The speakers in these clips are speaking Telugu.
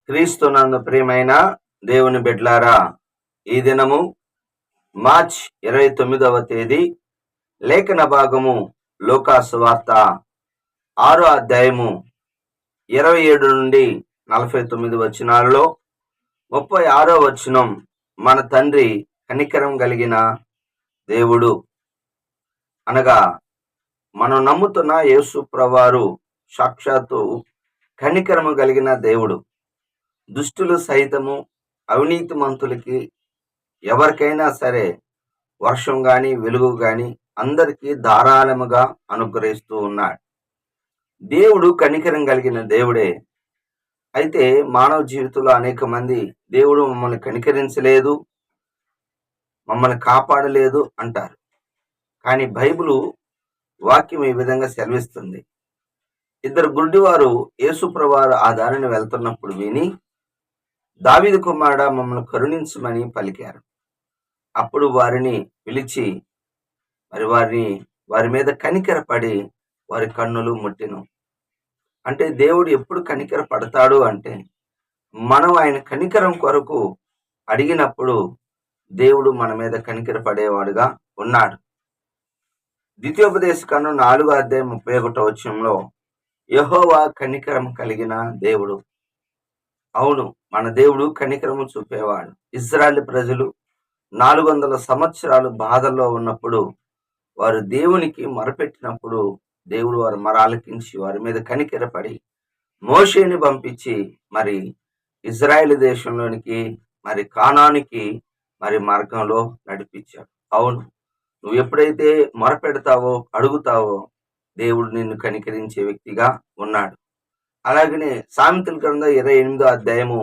క్రీస్తునందు ప్రియమైన దేవుని బిడ్డలారా, ఈ దినము మార్చ్ 29వ తేదీ లేఖన భాగము లూకాసు వార్త 6వ అధ్యాయము 27 నుండి 49 వచనాలలో 36వ వచనం, మన తండ్రి కనికరం కలిగిన దేవుడు అనగా మనం నమ్ముతున్న యేసు ప్రభువారు సాక్షాత్తు కనికరము కలిగిన దేవుడు. దుష్టులు సైతము, అవినీతిమంతులకి, ఎవరికైనా సరే వర్షం గాని వెలుగు గాని అందరికీ ధారాళముగా అనుగ్రహిస్తూ ఉన్నాడు. దేవుడు కనికరం కలిగిన దేవుడే. అయితే మానవ జీవితంలో అనేక మంది దేవుడు మమ్మల్ని కనికరించలేదు, మమ్మల్ని కాపాడలేదు అంటారు. కానీ బైబిలు వాక్యం ఈ విధంగా సెలవిస్తుంది. ఇద్దరు గుడ్డివారు యేసు ప్రభువారు ఆ దారిని వెళ్తున్నప్పుడు విని, దావీదు కుమారుడా మమ్మల్ని కరుణించమని పలికారు. అప్పుడు వారిని పిలిచి వారి మీద కనికరపడి వారి కన్నులు ముట్టెను. అంటే దేవుడు ఎప్పుడు కనికర పడతాడు అంటే, మనం ఆయన కనికరం కొరకు అడిగినప్పుడు దేవుడు మన మీద కనికర పడేవాడుగా ఉన్నాడు. ద్వితీయోపదేశకాండం 4వ అధ్యాయం 31వ వచనంలో, యెహోవా కనికరం కలిగిన దేవుడు. అవును, మన దేవుడు కనికరము చూపేవాడు. ఇశ్రాయేలు ప్రజలు 400 సంవత్సరాలు బాధల్లో ఉన్నప్పుడు వారు దేవునికి మొరపెట్టినప్పుడు దేవుడు వారు మొరాలకించి వారి మీద కనికరపడి మోషేని పంపించి ఇజ్రాయేల్ దేశంలోనికి కానానికి మార్గంలో నడిపించాడు. అవును, నువ్వు ఎప్పుడైతే మొరపెడతావో అడుగుతావో దేవుడు నిన్ను కనికరించే వ్యక్తిగా ఉన్నాడు. అలాగనే సామెతల గ్రంథం 28వ అధ్యాయము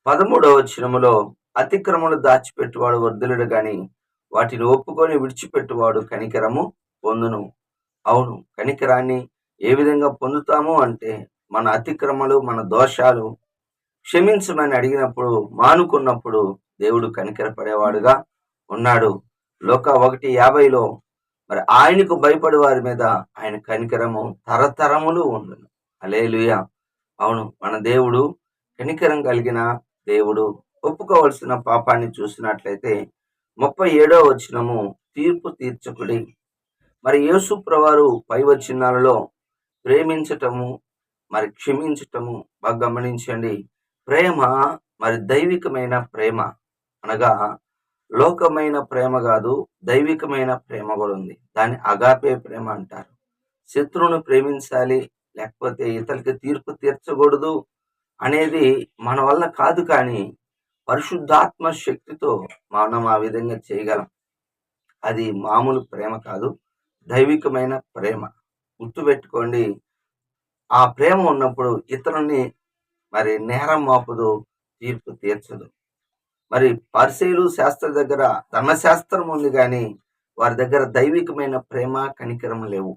13వ వచనములో, అతిక్రమములు దాచిపెట్టువాడు వర్ధిల్లుడు గాని వాటిని ఒప్పుకొని విడిచిపెట్టువాడు కనికరము పొందును. అవును, కనికరాన్ని ఏ విధంగా పొందుతాము అంటే, మన అతిక్రమలు మన దోషాలు క్షమించమని అడిగినప్పుడు మానుకున్నప్పుడు దేవుడు కనికర పడేవాడుగా ఉన్నాడు. లోక 1:50లో ఆయనకు భయపడే వారి మీద ఆయన కనికరము తరతరములు ఉండును. హల్లెలూయా. అవును, మన దేవుడు కనికరం కలిగిన దేవుడు. ఒప్పుకోవలసిన పాపాన్ని చూసినట్లయితే 37వ వచనము, తీర్పు తీర్చకుడి. యేసు ప్రభువారు పై వచనాలలో ప్రేమించటము క్షమించటము బాగా గమనించండి. ప్రేమ దైవికమైన ప్రేమ అనగా లోకమైన ప్రేమ కాదు, దైవికమైన ప్రేమ కూడా ఉంది. దాన్ని అగాపే ప్రేమ అంటారు. శత్రువును ప్రేమించాలి, లేకపోతే ఇతరులకి తీర్పు తీర్చకూడదు అనేది మన వల్ల కాదు. కానీ పరిశుద్ధాత్మ శక్తితో మనం ఆ విధంగా చేయగలం. అది మామూలు ప్రేమ కాదు, దైవికమైన ప్రేమ. గుర్తుపెట్టుకోండి, ఆ ప్రేమ ఉన్నప్పుడు ఇతరుల్ని నేరం మోపదు, తీర్పు తీర్చదు. పరిసయ్యులు శాస్త్ర దగ్గర ధర్మశాస్త్రం ఉంది, కానీ వారి దగ్గర దైవికమైన ప్రేమ కనికరం లేవు.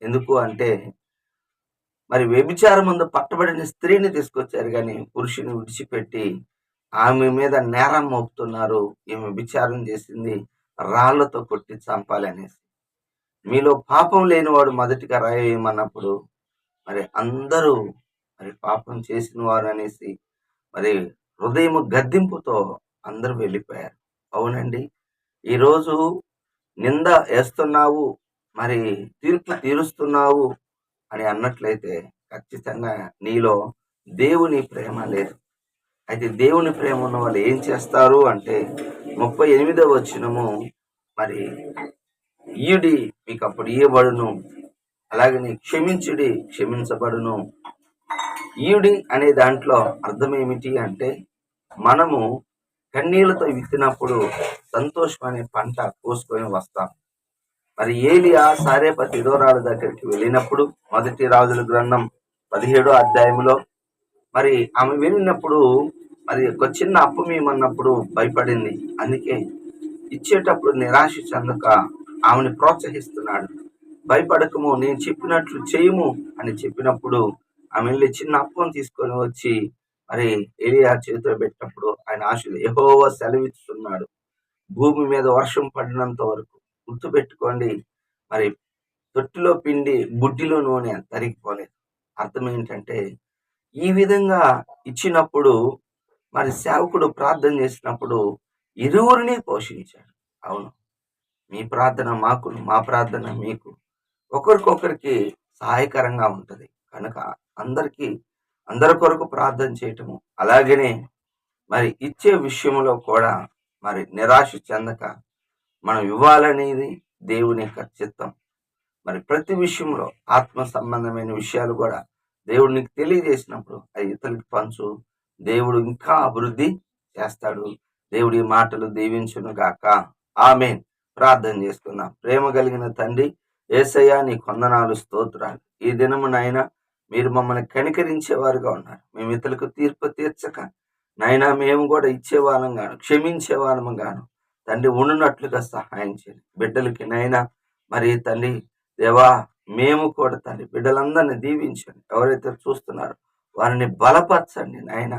ఎందుకు అంటే, వ్యభిచారం ముందు పట్టబడిన స్త్రీని తీసుకొచ్చారు, కానీ పురుషుని విడిచిపెట్టి ఆమె మీద నేరం మోపుతున్నారు. ఈమె విచారం చేసింది, రాళ్లతో కొట్టి చంపాలి అనేసి. మీలో పాపం లేనివాడు మొదటిగా రాయేయమన్నప్పుడు అందరూ పాపం చేసిన వారు అనేసి హృదయం గద్దింపుతో అందరూ వెళ్ళిపోయారు. అవునండి, ఈరోజు నింద వేస్తున్నావు, తీర్పు తీరుస్తున్నావు అని అన్నట్లయితే ఖచ్చితంగా నీలో దేవుని ప్రేమ లేదు. అయితే దేవుని ప్రేమ ఉన్న వాళ్ళు ఏం చేస్తారు అంటే, 38వ వచనము, ఈయుడి మీకు అప్పుడు ఇయ్యబడును, అలాగని క్షమించుడి క్షమించబడును. ఈయుడి అనే దాంట్లో అర్థం ఏమిటి అంటే, మనము కన్నీళ్లతో విత్తినప్పుడు సంతోషం అనే పంట కోసుకొని వస్తాం. ఏలియా సారేపతి విధవరాలు దగ్గరికి వెళ్ళినప్పుడు, 1 రాజుల గ్రంథం 17వ అధ్యాయంలో ఆమె వెళ్ళినప్పుడు ఒక చిన్న అప్పు మేమన్నప్పుడు భయపడింది. అందుకే ఇచ్చేటప్పుడు నిరాశ చెందక ఆమెను ప్రోత్సహిస్తున్నాడు. భయపడకము, నేను చెప్పినట్లు చేయము అని చెప్పినప్పుడు ఆమె వెళ్ళి చిన్న అప్పును తీసుకొని వచ్చి ఏలియా చేతిలో పెట్టినప్పుడు ఆయన ఆశలు యెహోవా సెలవిస్తున్నాడు, భూమి మీద వర్షం పడినంత వరకు. గుర్తుపెట్టుకోండి, తొట్టిలో పిండి బుడ్డిలో నూనె తరిగిపోలేదు. అర్థం ఏంటంటే, ఈ విధంగా ఇచ్చినప్పుడు మరి సేవకుడు ప్రార్థన చేసినప్పుడు ఇరువురిని పోషించాడు. అవును, మీ ప్రార్థన మాకును, మా ప్రార్థన మీకు ఒకరికొకరికి సహాయకరంగా ఉంటది. కనుక అందరికీ అందరి కొరకు ప్రార్థన చేయటము, అలాగనే మరి ఇచ్చే విషయంలో కూడా మరి నిరాశ చెందక మనం ఇవ్వాలనేది దేవుని యొక్క చిత్తం. మరి ప్రతి విషయంలో ఆత్మ సంబంధమైన విషయాలు కూడా దేవుడు నీకు తెలియజేసినప్పుడు అవి ఇతరులకు పంచు. దేవుడు ఇంకా అభివృద్ధి చేస్తాడు. దేవుడి మాటలు దీవించును గాక. ఆమేన్. ప్రార్థన చేసుకుందాం. ప్రేమ కలిగిన తండ్రి యేసయ్యా, నీ కొందనాలు, స్తోత్రాలు. ఈ దినము నాయనా మీరు మమ్మల్ని కనికరించేవారుగా ఉన్నారు. మేము ఇతరులకు తీర్పు తీర్చక నాయనా మేము కూడా ఇచ్చేవాళ్ళం గాను, క్షమించే వాళ్ళము గాను తండ్రి ఉండునట్లుగా సహాయం చేయండి. బిడ్డలకి నైనా మరి తండ్రి దేవా, మేము కూడా తండ్రి బిడ్డలందరినీ దీవించండి. ఎవరైతే చూస్తున్నారో వారిని బలపరచండి నాయన.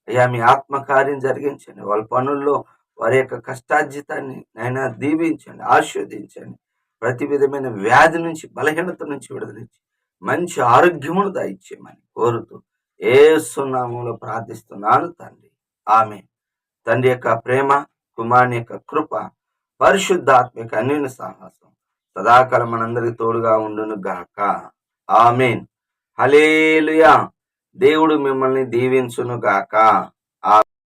అయ్యా, మీ ఆత్మకార్యం జరిగించండి. వాళ్ళ పనుల్లో వారి యొక్క కష్టార్జితాన్ని నాయన దీవించండి, ఆశీర్వదించండి. ప్రతి విధమైన వ్యాధి నుంచి, బలహీనత నుంచి విడుదలించి మంచి ఆరోగ్యమును దయచేయమని కోరుతూ యేసు నామములో ప్రార్థిస్తున్నాను తండ్రి. ఆమేన్. తండ్రి యొక్క ప్రేమ, కుమారుని యొక్క కృప, పరిశుద్ధాత్మ యొక్క అన్యోన్య సాహసం సదాకాలం మనందరికి తోడుగా ఉండును గాక. ఆమేన్. హల్లెలూయా. దేవుడు మిమ్మల్ని దీవించును గాక.